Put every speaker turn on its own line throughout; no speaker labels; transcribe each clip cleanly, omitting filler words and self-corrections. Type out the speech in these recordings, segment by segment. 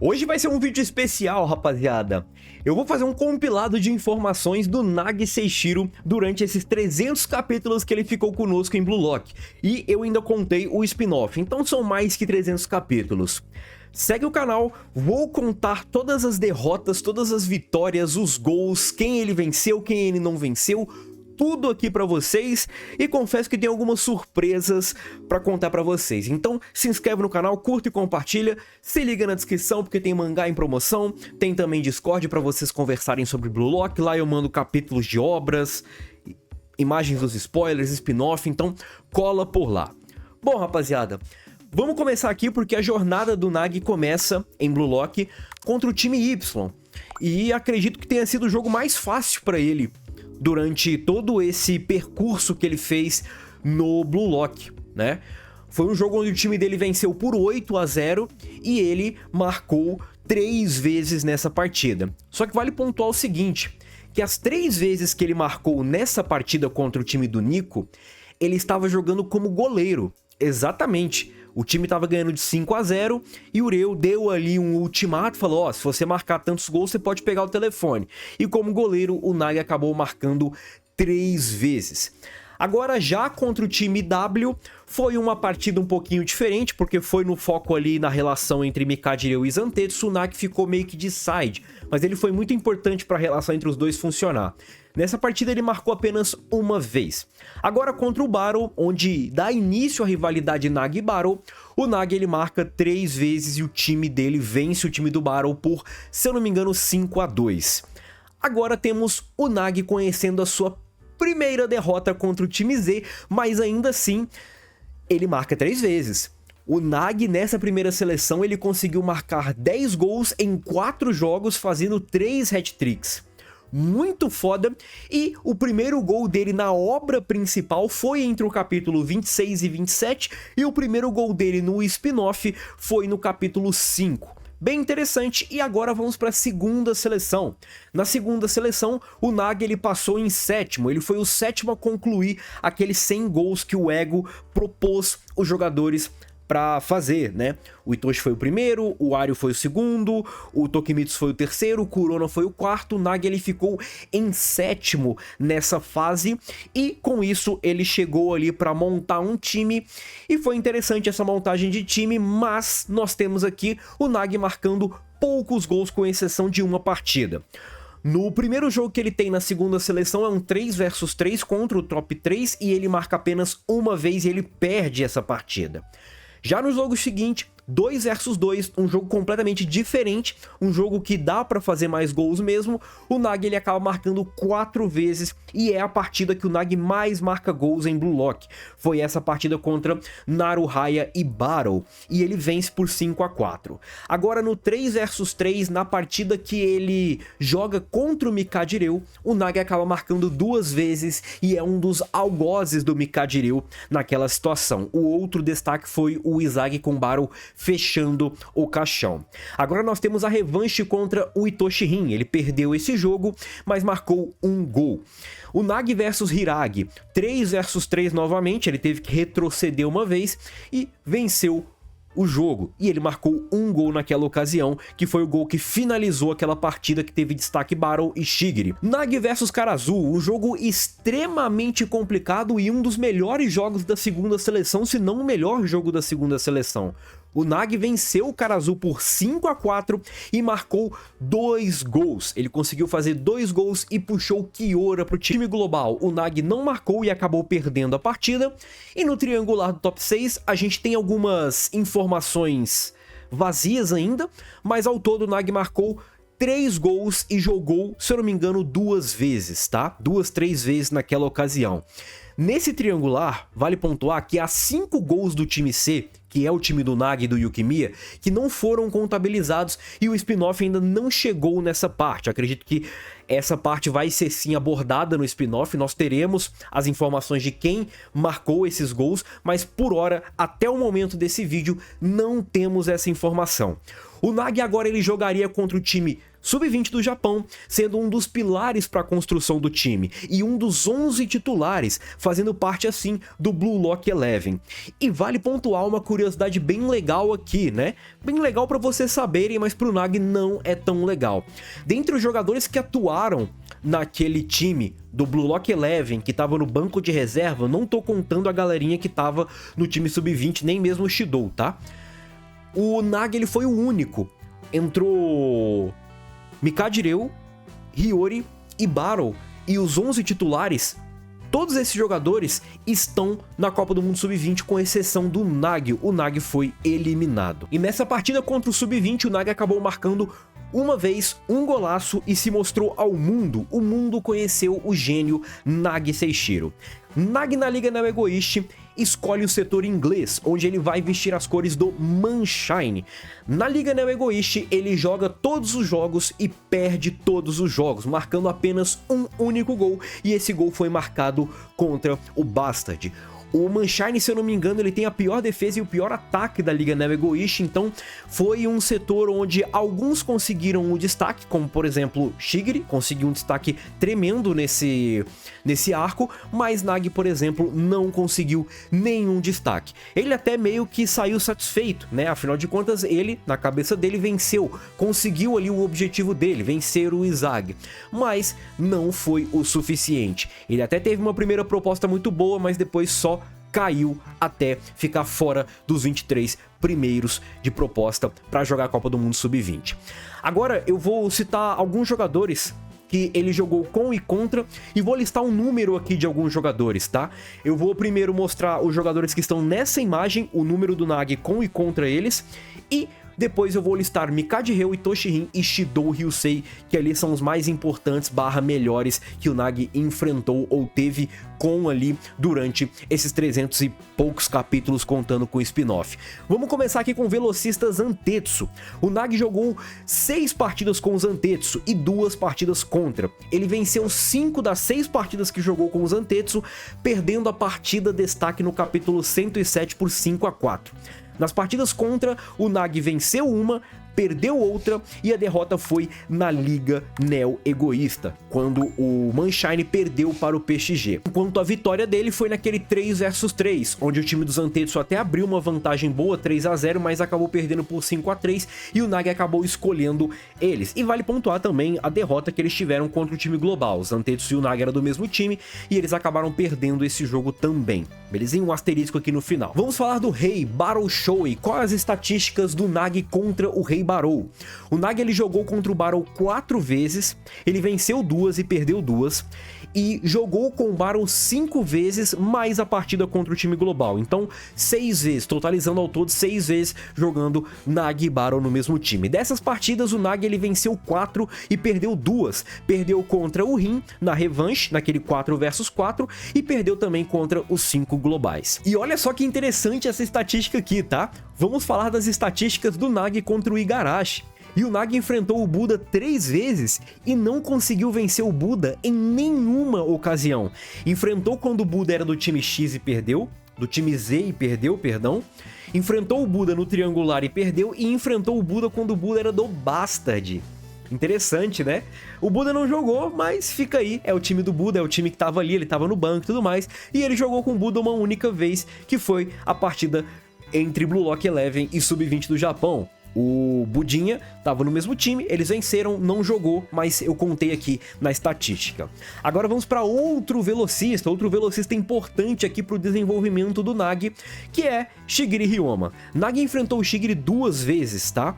Hoje vai ser um vídeo especial, rapaziada. Eu vou fazer um compilado de informações do Nagi Seishiro durante esses 300 capítulos que ele ficou conosco em Blue Lock. E eu ainda contei o spin-off, então são mais que 300 capítulos. Segue o canal, vou contar todas as derrotas, todas as vitórias, os gols, quem ele venceu, quem ele não venceu, tudo aqui pra vocês, e confesso que tem algumas surpresas pra contar pra vocês. Então se inscreve no canal, curta e compartilha, se liga na descrição porque tem mangá em promoção, tem também Discord pra vocês conversarem sobre Blue Lock, lá eu mando capítulos de obras, imagens dos spoilers, spin-off, então cola por lá. Bom, rapaziada, vamos começar aqui porque a jornada do Nagi começa em Blue Lock contra o time Y, e acredito que tenha sido o jogo mais fácil pra ele durante todo esse percurso que ele fez no Blue Lock, né? Foi um jogo onde o time dele venceu por 8-0 e ele marcou 3 vezes nessa partida. Só que vale pontuar o seguinte, que as 3 vezes que ele marcou nessa partida contra o time do Nico, ele estava jogando como goleiro, exatamente. O time estava ganhando de 5-0 e o Reu deu ali um ultimato, falou, ó, se você marcar tantos gols, você pode pegar o telefone. E como goleiro, o Nagi acabou marcando 3 vezes. Agora já contra o time W, foi uma partida um pouquinho diferente, porque foi no foco ali na relação entre Mikado e Zantetsu. O Nagi ficou meio que de side, mas ele foi muito importante para a relação entre os dois funcionar. Nessa partida ele marcou apenas uma vez. Agora contra o Battle, onde dá início à rivalidade Nagi e Battle, o Nagi ele marca 3 vezes e o time dele vence o time do Battle por, se eu não me engano, 5-2. Agora temos o Nagi conhecendo a sua primeira derrota contra o time Z, mas ainda assim ele marca 3 vezes. O Nagi nessa primeira seleção ele conseguiu marcar 10 gols em 4 jogos, fazendo 3 hat-tricks. Muito foda, e o primeiro gol dele na obra principal foi entre o capítulo 26 e 27, e o primeiro gol dele no spin-off foi no capítulo 5. Bem interessante, e agora vamos para a segunda seleção. Na segunda seleção, o Nagi ele passou em 7º, ele foi o 7º a concluir aqueles 100 gols que o Ego propôs os jogadores para fazer, né? O Itoshi foi o primeiro, o Ario foi o segundo, o Tokimitsu foi o terceiro, o Kurona foi o quarto, o Nagi ele ficou em 7º nessa fase, e com isso ele chegou ali para montar um time, e foi interessante essa montagem de time, mas nós temos aqui o Nagi marcando poucos gols com exceção de uma partida. No primeiro jogo que ele tem na segunda seleção é um 3 versus 3 contra o top 3, e ele marca apenas uma vez e ele perde essa partida. Já no jogo seguinte, 2 versus 2, um jogo completamente diferente, um jogo que dá pra fazer mais gols mesmo, o Nagi ele acaba marcando 4 vezes e é a partida que o Nagi mais marca gols em Blue Lock. Foi essa partida contra Naruhaya e Battle, e ele vence por 5-4. Agora no 3 versus 3, na partida que ele joga contra o Mikado, o Nagi acaba marcando 2 vezes e é um dos algozes do Mikado naquela situação. O outro destaque foi o Izagi com Battle fechando o caixão. Agora nós temos a revanche contra o Itoshi Rin. Ele perdeu esse jogo, mas marcou um gol. O Nagi versus Hiragi, 3 versus 3 novamente, ele teve que retroceder uma vez e venceu o jogo, e ele marcou um gol naquela ocasião, que foi o gol que finalizou aquela partida que teve destaque Battle e Shigiri. Nagi vs Karazu, um jogo extremamente complicado e um dos melhores jogos da segunda seleção, se não o melhor jogo da segunda seleção. O Nagi venceu o Karazu por 5-4 e marcou 2 gols. Ele conseguiu fazer 2 gols e puxou Kiora para o time global. O Nagi não marcou e acabou perdendo a partida. E no triangular do top 6 a gente tem algumas informações vazias ainda, mas ao todo o Nagi marcou 3 gols e jogou, se eu não me engano, 2 vezes, tá? 2, 3 vezes naquela ocasião. Nesse triangular, vale pontuar que há 5 gols do time C, que é o time do Nagi e do Yukimiya, que não foram contabilizados e o spin-off ainda não chegou nessa parte. Acredito que essa parte vai ser sim abordada no spin-off, nós teremos as informações de quem marcou esses gols, mas por hora, até o momento desse vídeo, não temos essa informação. O Nagi agora ele jogaria contra o time sub-20 do Japão, sendo um dos pilares para a construção do time e um dos 11 titulares, fazendo parte assim do Blue Lock Eleven. E vale pontuar uma curiosidade bem legal aqui, né? Bem legal para vocês saberem, mas pro Nagi não é tão legal. Dentre os jogadores que atuaram naquele time do Blue Lock Eleven, que tava no banco de reserva, não tô contando a galerinha que tava no time sub-20, nem mesmo o Shidou, tá? O Nagi, ele foi o único. Entrou Mikajireu, Hiyori e Battle, e os 11 titulares, todos esses jogadores estão na Copa do Mundo Sub-20, com exceção do Nagi. O Nagi foi eliminado. E nessa partida contra o Sub-20, o Nagi acabou marcando uma vez um golaço e se mostrou ao mundo. O mundo conheceu o gênio Nagi Seishiro. Nagi, na Liga Neo Egoist, escolhe o setor inglês, onde ele vai vestir as cores do Manshine. Na Liga Neo Egoist, ele joga todos os jogos e perde todos os jogos, marcando apenas um único gol, e esse gol foi marcado contra o Bastard. O Manshine, se eu não me engano, ele tem a pior defesa e o pior ataque da Liga Neo Egoist, então foi um setor onde alguns conseguiram o destaque, como por exemplo Shigiri, conseguiu um destaque tremendo nesse arco, mas Nagi, por exemplo, não conseguiu nenhum destaque. Ele até meio que saiu satisfeito, né? Afinal de contas, ele, na cabeça dele, venceu, conseguiu ali o objetivo dele, vencer o Izag, mas não foi o suficiente. Ele até teve uma primeira proposta muito boa, mas depois só caiu até ficar fora dos 23 primeiros de proposta para jogar a Copa do Mundo Sub-20. Agora eu vou citar alguns jogadores que ele jogou com e contra, e vou listar um número aqui de alguns jogadores, tá? Eu vou primeiro mostrar os jogadores que estão nessa imagem, o número do Nagi com e contra eles, e depois eu vou listar Mikajireu, Toshihin e Shidou Ryusei, que ali são os mais importantes / melhores que o Nagi enfrentou ou teve com ali durante esses 300 e poucos capítulos, contando com o spin-off. Vamos começar aqui com o velocista Zantetsu. O Nagi jogou 6 partidas com o Zantetsu e 2 partidas contra. Ele venceu 5 das 6 partidas que jogou com o Zantetsu, perdendo a partida destaque no capítulo 107 por 5-4. Nas partidas contra, o Nagi venceu uma, perdeu outra, e a derrota foi na Liga Neo Egoísta, quando o Manshine perdeu para o PXG. Enquanto a vitória dele foi naquele 3 versus 3, onde o time do Zantetsu até abriu uma vantagem boa, 3-0, mas acabou perdendo por 5-3, e o Nagi acabou escolhendo eles. E vale pontuar também a derrota que eles tiveram contra o time global. O Zantetsu e o Nagi eram do mesmo time, e eles acabaram perdendo esse jogo também. Belezinha? Um asterisco aqui no final. Vamos falar do Rei Battle Shoei. Quais as estatísticas do Nagi contra o Rei Barou? O Nagi, ele jogou contra o Barou 4 vezes, ele venceu 2 e perdeu 2, e jogou com o Barou 5 vezes, mais a partida contra o time global. Então 6 vezes, totalizando ao todo 6 vezes jogando Nagi e Barou no mesmo time. Dessas partidas, o Nagi, ele venceu 4 e perdeu 2. Perdeu contra o Rin na revanche, naquele 4 versus 4, e perdeu também contra os 5 globais. E olha só que interessante essa estatística aqui, tá? Vamos falar das estatísticas do Nagi contra o Igarashi. E o Nagi enfrentou o Buda 3 vezes e não conseguiu vencer o Buda em nenhuma ocasião. Enfrentou quando o Buda era do time X e perdeu, do time Z e perdeu, perdão. Enfrentou o Buda no triangular e perdeu, e enfrentou o Buda quando o Buda era do Bastard. Interessante, né? O Buda não jogou, mas fica aí, é o time do Buda, é o time que tava ali, ele tava no banco e tudo mais, e ele jogou com o Buda uma única vez, que foi a partida entre Blue Lock Eleven e Sub-20 do Japão. O Budinha estava no mesmo time, eles venceram, não jogou, mas eu contei aqui na estatística. Agora vamos para outro velocista importante aqui para o desenvolvimento do Nagi, que é Shigiri Ryoma. Nagi enfrentou o Shigiri 2 vezes, tá?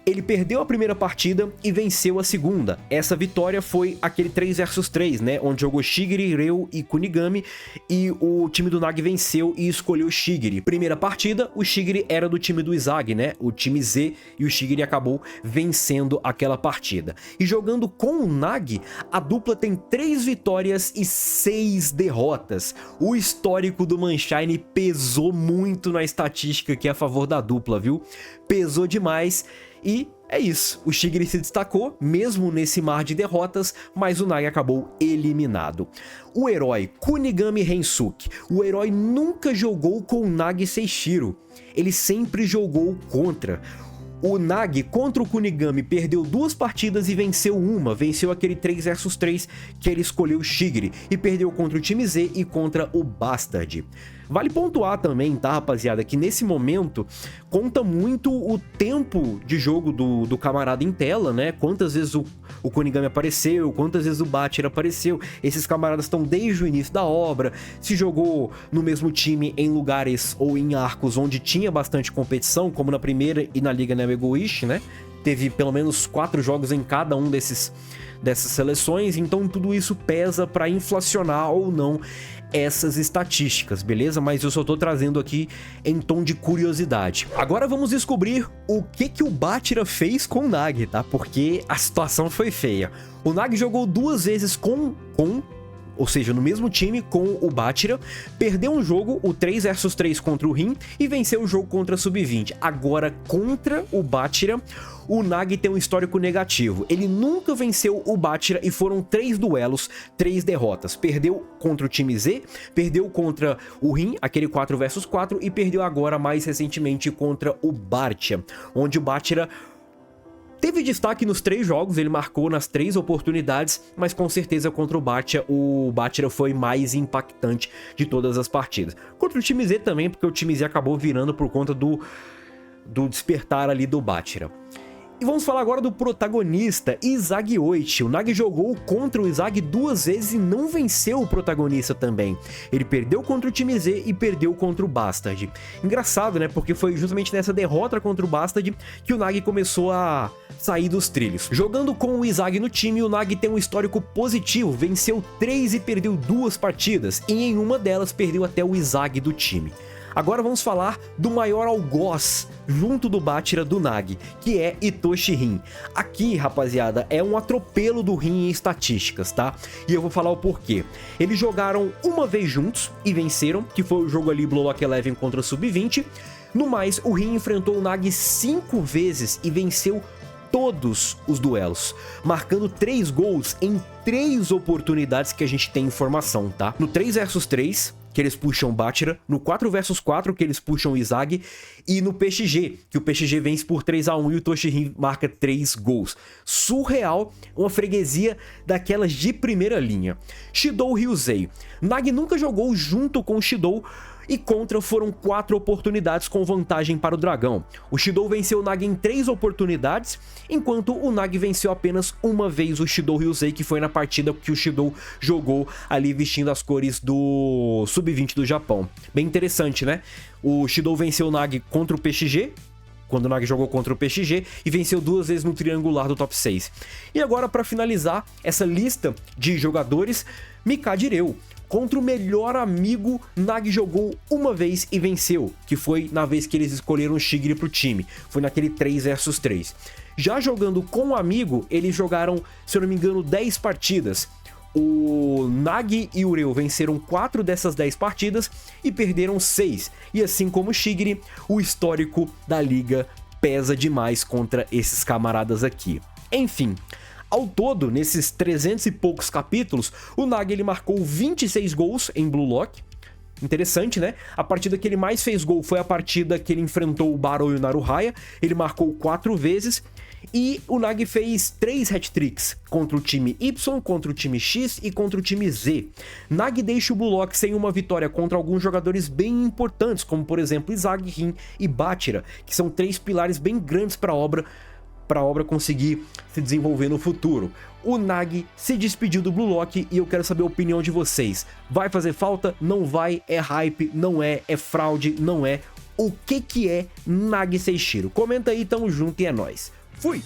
Ele perdeu a primeira partida e venceu a segunda. Essa vitória foi aquele 3 versus 3, né? Onde jogou Shigiri, Reu e Kunigami, e o time do Nagi venceu e escolheu Shigiri. Primeira partida, o Shigiri era do time do Izag, né? O time Z, e o Shigiri acabou vencendo aquela partida. E jogando com o Nagi, a dupla tem 3 vitórias e 6 derrotas. O histórico do Manshine pesou muito na estatística aqui a favor da dupla, viu? Pesou demais. E é isso, o Shigiri se destacou, mesmo nesse mar de derrotas, mas o Nagi acabou eliminado. O herói Kunigami Rensuke. O herói nunca jogou com o Nagi Seishiro, ele sempre jogou contra. O Nagi contra o Kunigami perdeu 2 partidas e venceu uma. Venceu aquele 3 versus 3 que ele escolheu o Shigiri. E perdeu contra o time Z e contra o Bastard. Vale pontuar também, tá, rapaziada, que nesse momento conta muito o tempo de jogo do camarada em tela, né? Quantas vezes o Kunigami apareceu, quantas vezes o Bachira apareceu. Esses camaradas estão desde o início da obra, se jogou no mesmo time em lugares ou em arcos onde tinha bastante competição, como na primeira e na Liga Nemegoish, né? Teve pelo menos 4 jogos em cada um dessas seleções, então tudo isso pesa para inflacionar ou não essas estatísticas, beleza? Mas eu só tô trazendo aqui em tom de curiosidade. Agora vamos descobrir o que o Bachira fez com o Nagi, tá? Porque a situação foi feia. O Nagi jogou 2 vezes ou seja, no mesmo time com o Bachira, perdeu um jogo, o 3 versus 3 contra o Rin, e venceu o jogo contra a Sub-20. Agora, contra o Bachira, o Nagi tem um histórico negativo. Ele nunca venceu o Bachira e foram 3 duelos, 3 derrotas. Perdeu contra o time Z, perdeu contra o Rin, aquele 4 versus 4, e perdeu agora, mais recentemente, contra o Bartia, onde o Bachira teve destaque nos 3 jogos, ele marcou nas 3 oportunidades, mas com certeza contra o Bachira foi mais impactante de todas as partidas. Contra o time Z também, porque o time Z acabou virando por conta do despertar ali do Bachira. E vamos falar agora do protagonista, Izagi Oichi. O Nagi jogou contra o Izagi 2 vezes e não venceu o protagonista também. Ele perdeu contra o time Z e perdeu contra o Bastard. Engraçado, né? Porque foi justamente nessa derrota contra o Bastard que o Nagi começou a sair dos trilhos. Jogando com o Izagi no time, o Nagi tem um histórico positivo. Venceu 3 e perdeu 2 partidas. E em uma delas perdeu até o Izagi do time. Agora vamos falar do maior algoz junto do Bachira do Nagi, que é Itoshi Rin. Aqui, rapaziada, é um atropelo do Rin em estatísticas, tá? E eu vou falar o porquê. Eles jogaram uma vez juntos e venceram, que foi o jogo ali Blue Lock Eleven contra Sub-20. No mais, o Rin enfrentou o Nagi 5 vezes e venceu todos os duelos, marcando 3 gols em 3 oportunidades que a gente tem informação, tá? No 3 versus 3, que eles puxam Bachira, no 4 versus 4, que eles puxam Izagi, e no PXG, que o PXG vence por 3-1 e o Toshirin marca 3 gols. Surreal, uma freguesia daquelas de primeira linha. Shidou Ryuzei. Nagi nunca jogou junto com o Shidou, e contra foram 4 oportunidades com vantagem para o dragão. O Shidou venceu o Nagi em 3 oportunidades, enquanto o Nagi venceu apenas uma vez o Shidou Ryuzei, que foi na partida que o Shidou jogou ali vestindo as cores do Sub-20 do Japão. Bem interessante, né? O Shidou venceu o Nagi contra o PXG, quando o Nagi jogou contra o PXG, e venceu 2 vezes no triangular do top 6. E agora, para finalizar essa lista de jogadores, Mikajireu. Contra o melhor amigo, Nagi jogou uma vez e venceu, que foi na vez que eles escolheram o Shigiri pro time. Foi naquele 3 versus 3. Já jogando com o amigo, eles jogaram, se eu não me engano, 10 partidas. O Nagi e o Reu venceram 4 dessas 10 partidas e perderam 6. E assim como o Shigiri, o histórico da liga pesa demais contra esses camaradas aqui. Enfim, ao todo, nesses 300 e poucos capítulos, o Nagi ele marcou 26 gols em Blue Lock. Interessante, né? A partida que ele mais fez gol foi a partida que ele enfrentou o Barou e o Naruhaya. Ele marcou 4 vezes. E o Nagi fez 3 hat-tricks contra o time Y, contra o time X e contra o time Z. Nagi deixa o Blue Lock sem uma vitória contra alguns jogadores bem importantes, como por exemplo Izagi, Rin e Bachira, que são 3 pilares bem grandes para a obra conseguir se desenvolver no futuro. O Nagi se despediu do Blue Lock e eu quero saber a opinião de vocês. Vai fazer falta? Não vai? É hype? Não é? É fraude? Não é? O que é Nagi Seishiro? Comenta aí, tamo junto e é nóis. Fui!